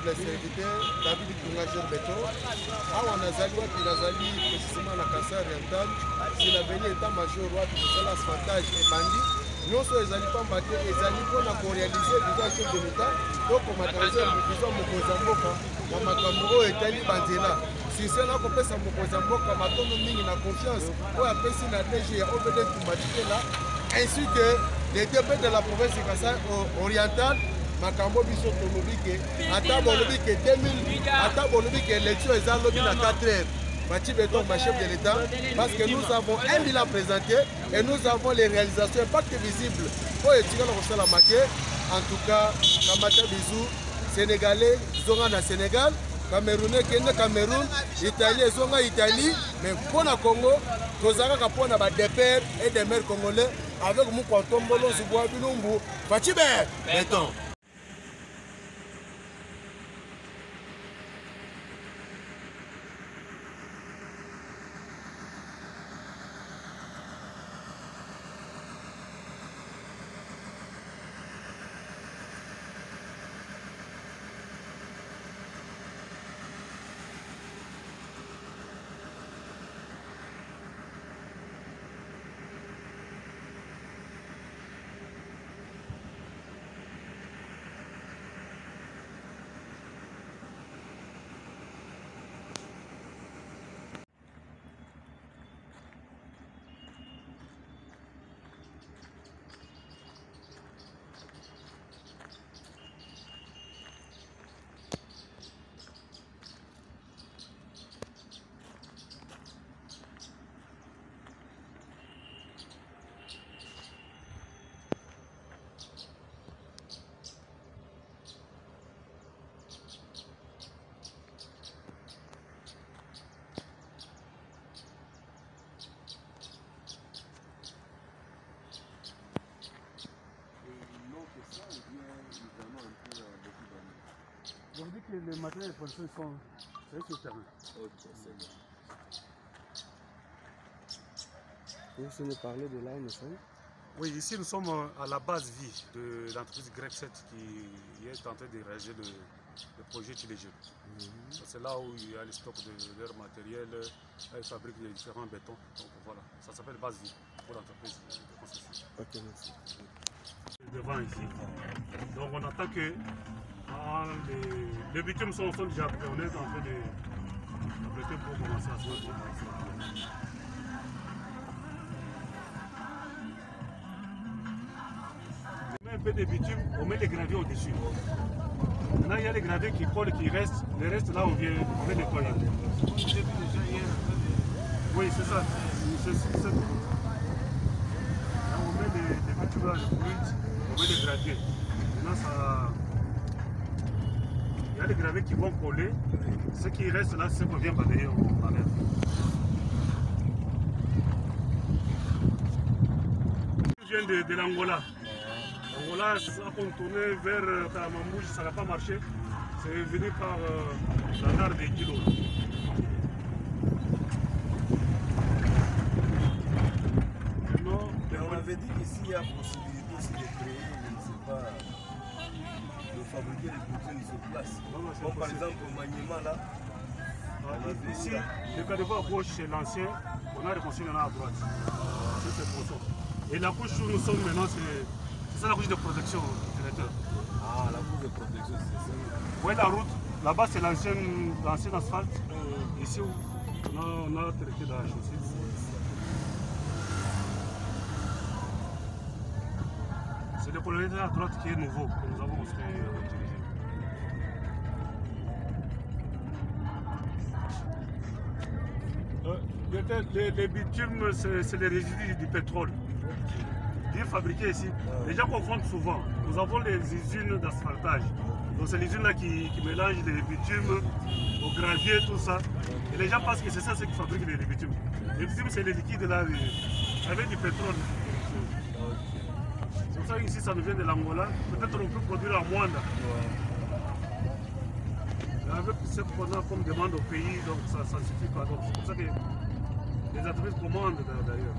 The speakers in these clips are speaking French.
humble serviteur David Tungageur Beton. Awa nazali wapi nazali précisément na Kasai Oriental. C'est l'avenir état-major wapi kozala asphaltage ebandi. Nyonso ezali pamba te ezali mpona koréaliser vision chef de l'État to komatérialiser vision mokonzi ya mboka na makambo oyo etali banzela. Sincère na kopesa mokonzi ya mboka matondo mingi na confiance oyo apesi na DG ya OVD Tumbatikela ainsi que les députés de la province de Kasai Oriental. Makambo biso tolobi ke ata bolobi ke 2000 ata bolobi ke élection ezalobi na 4 heures. Bati Beton, ma chef de l'État, parce que nous avons un bilan présenté et nous avons les réalisations impact visibles pour étudier la marqué. En tout cas, Kamata Bisou, Sénégalais, Zonga na Sénégal, Camerounais, Kenya, Cameroun, Italien, Zonga, Italie, mais pour le Congo, nous avons des pères et des mères congolais avec mon canton Bolo, Zubois, Bilumbu, Bati Beton. On dit que les matériels de production sont sur le terrain. Ok, c'est bon. Vous nous parler de là où nous sommes? Oui, ici nous sommes à la base vie de l'entreprise Grec 7 qui est en train de réaliser le projet Tilégé. C'est là où il y a les stocks de leur matériel, ils fabriquent les différents bétons. Donc voilà, ça s'appelle base vie pour l'entreprise de construction. Ok, merci. Devant ici. Donc on attend que les bitumes sont déjà prêts. On est en train de prêter pour commencer à se mettre. On met un peu de bitume, on met les graviers au-dessus. Maintenant il y a les graviers qui collent, qui restent. Le reste là on vient nettoyer. Oui, c'est ça. Là, on met des bitumes là, on met les graviers. Maintenant ça. Il y a les graviers qui vont coller. Ce qui reste là, c'est ce qu'on vient balayer en l'air. Je viens de l'Angola. L'Angola, ça a contourné vers Kalamambouj, ça n'a pas marché. C'est venu par la gare des kilos. On avait dit qu'ici il y a possibilité aussi de créer, je ne sais pas, de fabriquer des bouteilles sur place. Bon, par exemple au Maniema là, ici, le cadre à gauche c'est l'ancien, on a reconstruit maintenant à droite. C'est cette portion. Et la couche où nous sommes maintenant, c'est ça la couche de protection du traiteur. Ah, la couche de protection, c'est ça. Oui, la route, là-bas c'est l'ancien asphalte. Ici, on a traité dans la chaussée. C'est le colonel à droite qui est nouveau, que nous avons construit les bitumes, c'est les résidus du pétrole. Bien fabriqués ici. Les gens confondent souvent. Nous avons les usines d'asphaltage. Donc c'est l'usine là qui mélange les bitumes au gravier, tout ça. Et les gens pensent que c'est ça qui fabrique les bitumes. Les bitumes, c'est les liquides là, avec du pétrole. C'est pour ça qu'ici ça nous vient de l'Angola. Peut-être on peut produire à moindre. Avec ce qu'on a comme demande au pays, donc ça ne suffit pas. Donc c'est pour ça que les entreprises commandent d'ailleurs.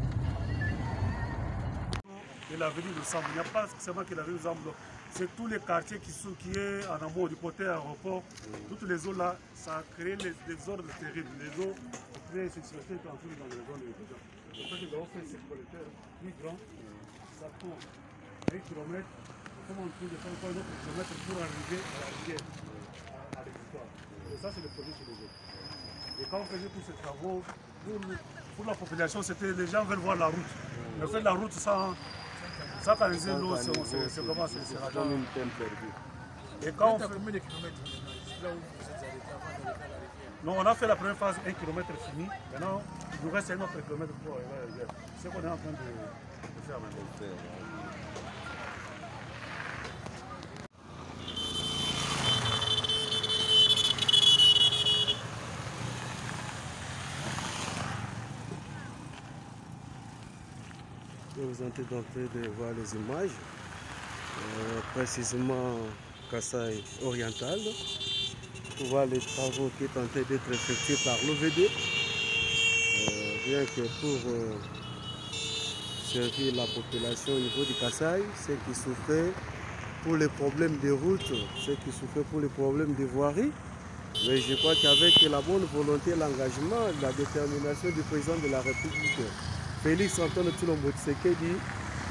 Et l'avenir nous semble. Il n'y a pas seulement que l'avenir nous semble. c'est tous les quartiers qui est en amont du côté aéroport. Toutes les eaux là, ça a créé des ordres terribles. Les eaux très sécurité qui entrent dans les zones de gens. C'est pour ça que nous avons fait ce collecteur plus grand. Ça tourne 1 km. Nous sommes en train de faire encore un autre kilomètre pour arriver à la rivière, à l'exutoire. Et ça, c'est le projet chez les autres. Et quand on faisait tous ces travaux, pour la population, c'était les gens veulent voir la route. Mais faire la route sans canaliser l'eau, c'est vraiment c'est la comme une peine perdue. Et quand on fait... combien de kilomètres là où vous êtes arrêté avant d'arriver à la rivière? Non, on a fait la première phase, 1 km fini. Maintenant, il nous reste un autre kilomètre pour arriver à la rivière. C'est ce qu'on est en train de faire maintenant. Vous êtes en train de voir les images, précisément Kasaï oriental. Vous voyez les travaux qui sont en train d'être effectués par l'OVD. Rien que pour servir la population au niveau du Kasaï, ceux qui souffraient pour les problèmes de route, ceux qui souffraient pour les problèmes de voirie. Mais je crois qu'avec la bonne volonté, l'engagement, la détermination du président de la République, Félix Antoine Tshilombo Tshisekedi,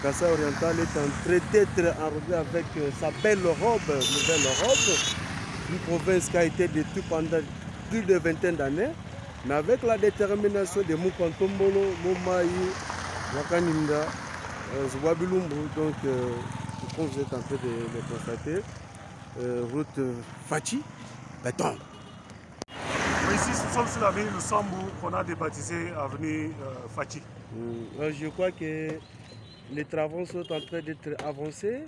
Kasaï oriental est en train d'être enrobé avec sa belle robe, nouvelle robe, une province qui a été détruite pendant plus de vingtaine d'années, mais avec la détermination de Mukantombolo, Momaï, Wakaninda, Zouabilumbu, donc comme vous êtes en train de le constater, route Fachi, béton. Ici, nous sommes sur l'avenue Lusambu qu'on a débaptisé avenue Fachi. Je crois que les travaux sont en train d'être avancés.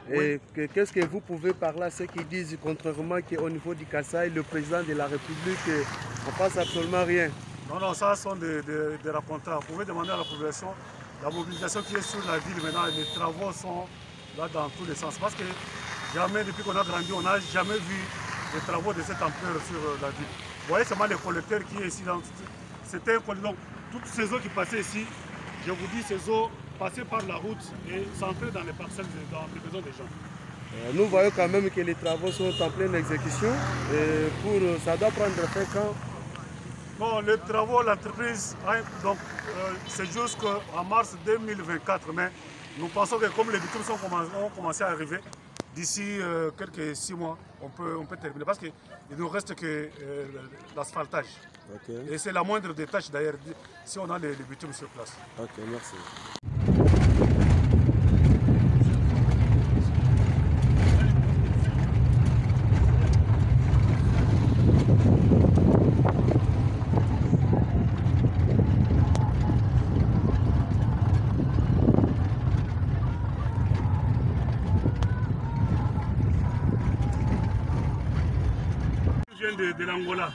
Oui. Et qu'est-ce que vous pouvez parler à ceux qui disent contrairement qu'au niveau du Kasaï, le président de la République ne passe absolument rien? Non, non, ça sont des racontars. Vous pouvez demander à la population, la mobilisation qui est sur la ville maintenant, les travaux sont là dans tous les sens. Parce que jamais, depuis qu'on a grandi, on n'a jamais vu des travaux de cette ampleur sur la ville. Vous voyez seulement les collecteurs qui est ici. C'était un collecteur. Donc, toutes ces eaux qui passaient ici, je vous dis, ces eaux passaient par la route et s'entraient dans les parcelles, dans les maisons des gens. Nous voyons quand même que les travaux sont en pleine exécution. Et ça doit prendre fin quand? Non, les travaux, l'entreprise, donc c'est jusqu'en mars 2024. Mais nous pensons que comme les bitumes ont commencé à arriver, d'ici quelques 6 mois, on peut terminer. Parce qu'il ne nous reste que l'asphaltage. Okay. Et c'est la moindre des tâches d'ailleurs, si on a les bitumes sur place. Ok, merci. Je viens de l'Angola.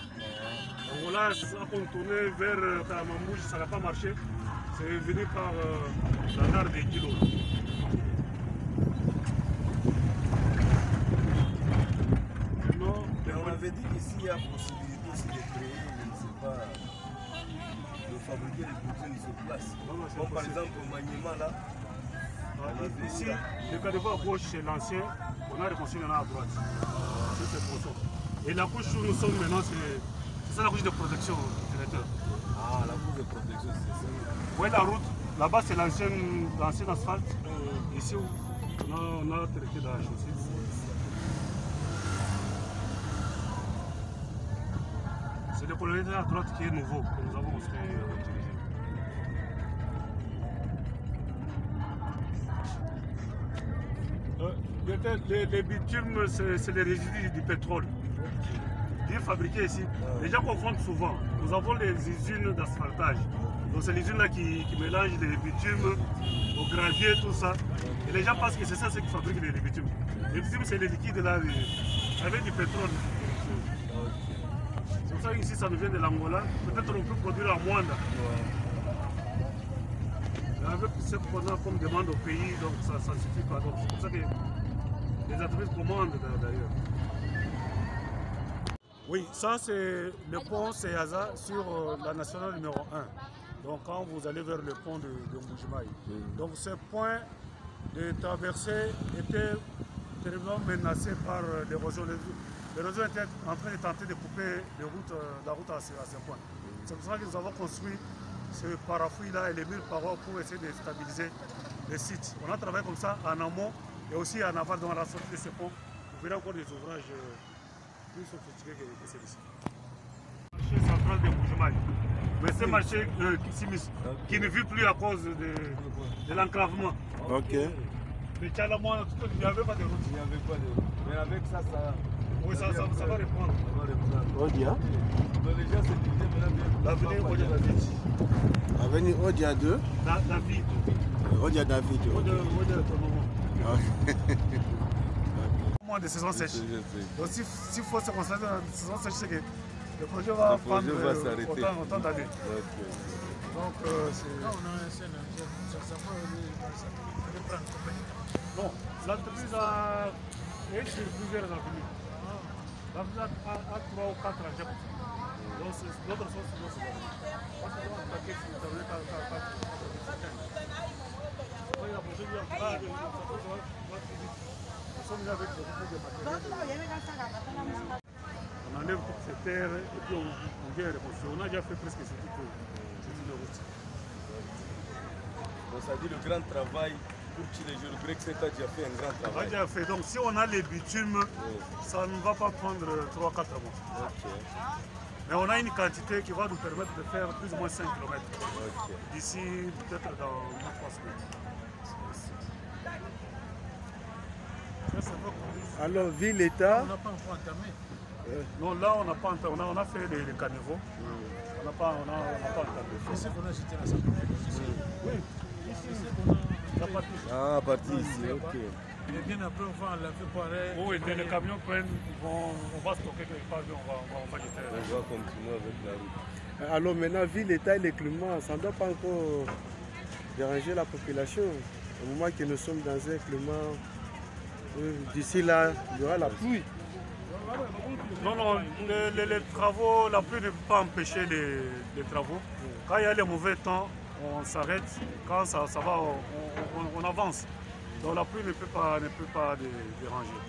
L'Angola, ça a contourné vers Kalamambouj, ça n'a pas marché. C'est venu par la gare des Kilo. On avait dit qu'ici il y a possibilité aussi de créer, je ne sais pas, de fabriquer des bouteilles sur place. Comme par exemple au Maniema là. Ici, le cadre à gauche c'est l'ancien, on a reconstruit maintenant à droite. C'est cette portion. Et la couche où nous sommes maintenant, c'est ça la couche de protection du traiteur. Ah, la couche de protection, c'est ça. Vous voyez la route, là-bas c'est l'ancien asphalte. Ici, on a traité dans la chaussée. C'est le colonel à droite qui est nouveau, que nous avons construit les bitumes, c'est les résidus du pétrole. Bien fabriqués ici. Les gens confondent souvent. Nous avons les usines d'asphaltage. Donc c'est l'usine là qui mélange les bitumes au gravier, tout ça. Et les gens pensent que c'est ça qui fabrique les bitumes. Les bitumes, c'est les liquides là, avec du pétrole. C'est pour ça qu'ici ça nous vient de l'Angola. Peut-être on peut produire en moindre. Avec ce qu'on a comme demande au pays, donc ça ne suffit pas. Donc c'est pour ça que les entreprises commandent d'ailleurs. Oui, ça c'est le pont Seyaza sur la nationale numéro 1. Donc quand vous allez vers le pont de Mbujimaï. Donc ce point de traversée était terriblement menacé par l'érosion. L'érosion était en train de tenter de couper la route à ce point. C'est pour ça que nous avons construit ce parapluie-là et les murs parois pour essayer de stabiliser les sites. On a travaillé comme ça en amont et aussi en aval dans la sortie de ce pont. Vous verrez encore des ouvrages plus sophistiqués que celui-ci. Marché central de Boujoumaï. Mais ce marché qui ne vit plus à cause de l'enclavement. Ok. Mais Tchalamouane, il n'y avait pas de route. Il n'y avait pas de route. Mais avec ça, ça... Oui, ça va reprendre. Odia. Donc les gens se disaient maintenant... L'avenue Odia David. Avenue Odia 2. David. Odia David. Odia moins de saison sèche. Donc s'il faut se concentrer dans la saison sèche, c'est que le projet va prendre autant d'années. Donc c'est... Là, on a un scène, ça va prendre combien? Bon, l'entreprise a été sur plusieurs avenues. L'avenue a 3 ou 4 rangées. Donc l'autre sens, c'est l'autre. Parce qu'on va attaquer sur le terrain la prochaine fois, nous sommes là avec beaucoup de matériel. On enlève toutes ces terres et puis on vient reconstruire. On a déjà fait presque ce type de route. Donc ça dit le grand travail pour Chile, je regrette que c'est déjà fait un grand travail. On a déjà fait. Donc si on a les bitumes, ça ne va pas prendre 3-4 mois. Okay. Mais on a une quantité qui va nous permettre de faire plus ou moins 5 km. Okay. D'ici peut-être dans 3 semaines. Alors, ville-État. On n'a pas encore entamé. Non, là on n'a pas entamé. On a fait les caniveaux. On n'a pas entamé. Je sais qu'on a jeté la salle. Oui. La partie. Ah, partie ici, ok. Et bien après, on va enlever pareil. Oui, les camions prennent, on va stocker quelque part, on va jeter. On va continuer avec la route. Alors maintenant, ville-État et les climats, ça ne doit pas encore déranger la population. Au moment que nous sommes dans un climat, d'ici là, il y aura la pluie. Non, non, les travaux, la pluie ne peut pas empêcher les travaux. Quand il y a les mauvais temps, on s'arrête. Quand ça va, on avance. Donc la pluie ne peut pas déranger.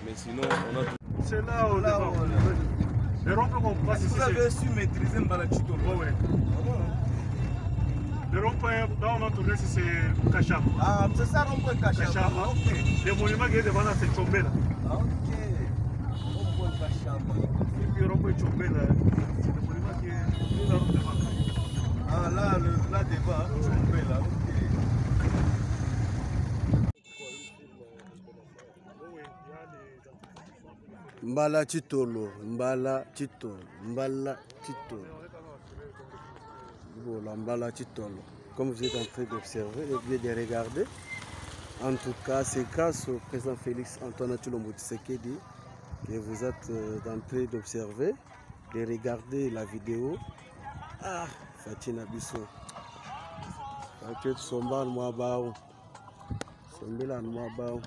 Mais sinon, on a tout. C'est là où les ronds-points qu'on passe ici. Vous avez su maîtriser Mbalachito? Oui. Le rond-point, là on a tourné, c'est Kacham. Ah, c'est ça rond-point Kacham. Kacham, ok. Le monument qui est devant là, c'est Tchombé là. Ah, ok. Rond-point Kacham. Et puis le rond-point Tchombé là, c'est le monument qui est là devant. Ah, là devant, Tchombé là, ok. Mbala Chitolo, Mbala Chitolo, Mbala Chitolo. Voilà, Mbala Chitolo. Comme vous êtes en train d'observer et bien de regarder, en tout cas, c'est grâce au président Félix Antoine Tshilombo Tshisekedi que vous êtes en train d'observer, de regarder la vidéo. Ah, Fatina Bissou. Fatina Somba Nwabao. Sombela Nwabao.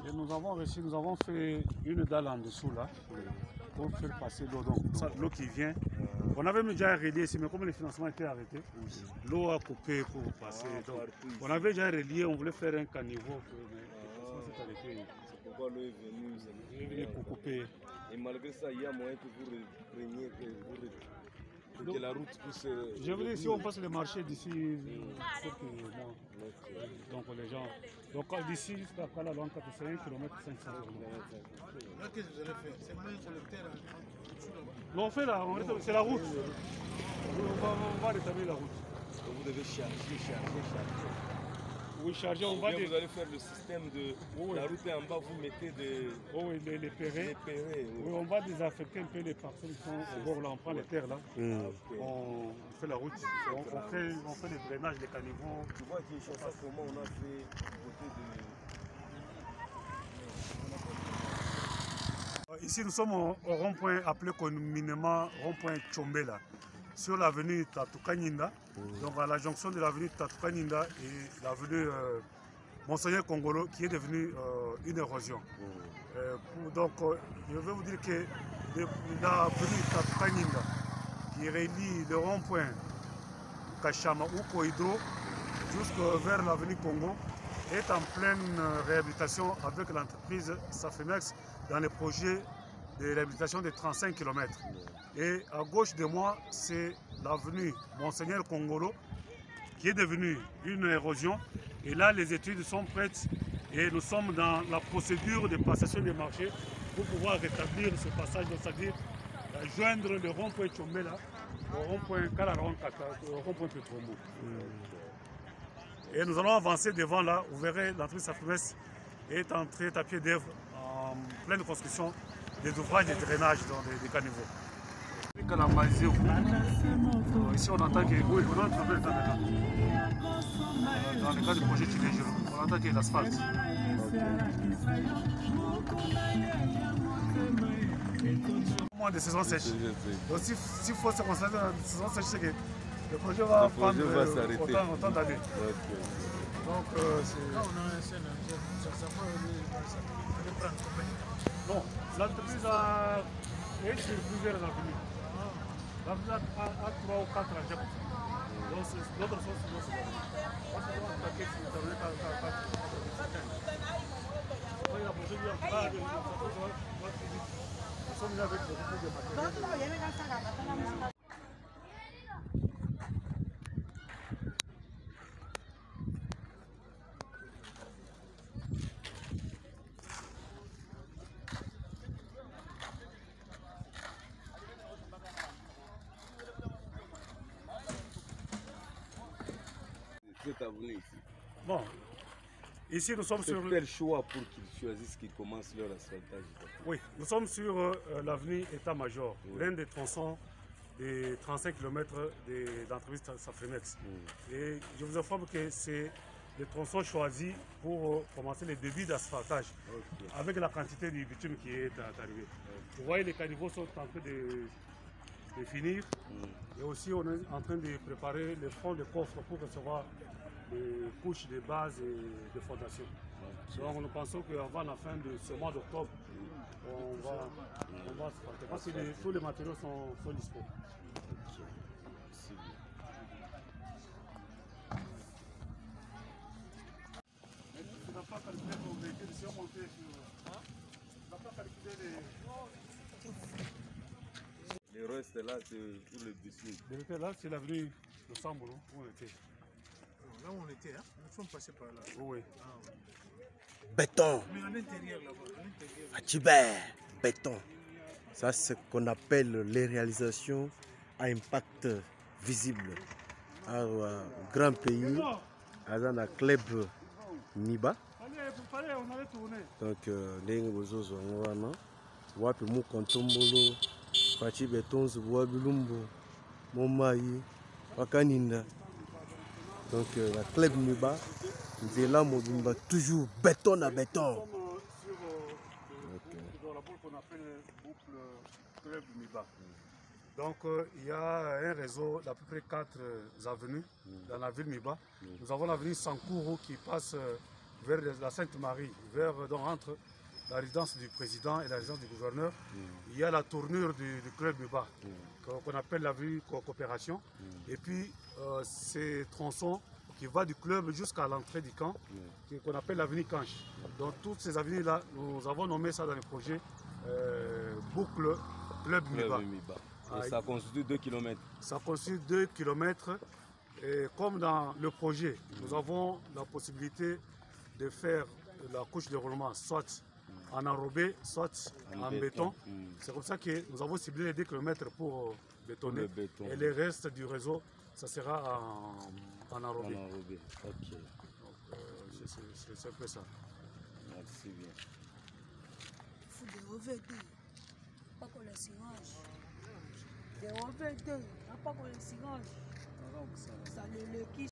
Et nous avons fait une dalle en dessous là pour faire passer l'eau. Donc l'eau qui vient. On avait déjà relié ici, mais comme le financement était arrêté, l'eau a coupé pour passer. Donc, on avait déjà relié, on voulait faire un caniveau, mais le financement s'est arrêté. C'est pourquoi l'eau est venue pour couper. Et malgré ça, il y a moyen que vous repreniez, que la route puisse... Je veux dire, si on passe le marché d'ici quelques mois, donc les gens... Donc d'ici jusqu'à Kalalanka, c'est 1 km 500 euros. Là, qu'est-ce que vous allez faire? C'est même sur le terrain. Non, on fait là, c'est la route. On va rétablir la route. Vous devez charger. Oui, charger, on va... Vous allez faire le système de la route et en bas, vous mettez des... Oui, les pérés. Oui, on va désaffecter un peu les parcelles qui sont au bord là, on prend les terres là. On fait la route, on fait les drainages, les caniveaux. Tu vois qu'il y a ça, comment on a fait côté de... Ici, nous sommes au rond-point appelé communément rond-point Tchombé là, sur l'avenue Tatoukaninda, donc à la jonction de l'avenue Tatoukaninda et l'avenue Monseigneur Kongolo qui est devenue une érosion. Donc, je veux vous dire que l'avenue Tatoukaninda qui relie le rond-point Kachama ou Kohydro jusque vers l'avenue Congo est en pleine réhabilitation avec l'entreprise Safrimex dans le projet de réhabilitation de 35 km. Et à gauche de moi, c'est l'avenue Monseigneur Kongolo qui est devenue une érosion. Et là, les études sont prêtes et nous sommes dans la procédure de passation des marchés pour pouvoir rétablir ce passage, c'est-à-dire joindre le rond-point Tchombela au rond-point Kalaron, au rond-point Petromo. Et nous allons avancer devant là, vous verrez l'entreprise Safrimex est entrée à pied d'œuvre en pleine construction des ouvrages de drainage dans des caniveaux. Ici on entend que oui, on a trouvé le temps dans le cas du projet Tibéjiro, on entend qu'il y a l'asphalte. Moins de saison sèche. Donc s'il faut se concentrer dans la saison sèche, c'est que le projet va prendre autant d'années. Donc c'est... Là, on a un scène, ça peut prendre combien de temps? Bon, l'entreprise est sur plusieurs avenues. L'entreprise a 3 ou 4 trajets. Donc l'autre chose, c'est c'est on se doit attaquer sur le terrain la procédure, nous sommes là avec beaucoup de matériel. Bon, ici nous sommes sur... Quel choix pour qu'ils choisissent qu'ils commencent leur asphaltage? Oui, nous sommes sur l'avenue État-Major, l'un des tronçons des 35 km de l'entreprise Safrimex. Et je vous informe que c'est le tronçon choisi pour commencer les débuts d'asphaltage avec la quantité du bitume qui est arrivé. Vous voyez, les caniveaux sont en train de finir et aussi on est en train de préparer le fond de coffre pour recevoir les couches de base et de fondation. Donc nous pensons qu'avant la fin de ce mois d'octobre, on va asphalter parce que tous les matériaux sont disponibles. Tu n'as pas calculé ton véhicule si on montait sur... Tu n'as pas calculé les... Le reste là, c'est pour le dessus. Là, c'est l'avenue de Sambolo où on était. Là où on était, hein? Nous sommes passés par là. Oui. Béton. Mais à l'intérieur là-bas, Fatibert, béton. Ça, c'est ce qu'on appelle les réalisations à impact visible. Un grand pays, dans un club Niba. Allez, on allait tourner. Donc, les gens ont wapi mu kontombolo, Fachi béton, Wabilumbo, Momayi, Wakaninda. Donc, la club Niba, nous là, on toujours béton à béton. Dans la boucle qu'on appelle boucle club Niba. Donc il y a un réseau d'à peu près 4 avenues dans la ville Miba. Nous avons l'avenue Sankourou qui passe vers la Sainte-Marie, donc entre la résidence du président et la résidence du gouverneur. Il y a la tournure du club Miba qu'on appelle l'avenue Coopération. Et puis ces tronçons qui va du club jusqu'à l'entrée du camp, qu'on appelle l'avenue Canche. Donc toutes ces avenues-là, nous avons nommé ça dans le projet boucle club Miba. Et ça constitue 2 km. Ça constitue 2 km. Et comme dans le projet, nous avons la possibilité de faire la couche de roulement soit en enrobé, soit en béton. C'est comme ça que nous avons ciblé les 2 km pour bétonner. Et le reste du réseau, ça sera en enrobé. Ok. C'est un peu ça. Merci bien. Il faut des revêtements, pas qu'on les sirange. Des revêtements, pas qu'on les sirange. Ça le qui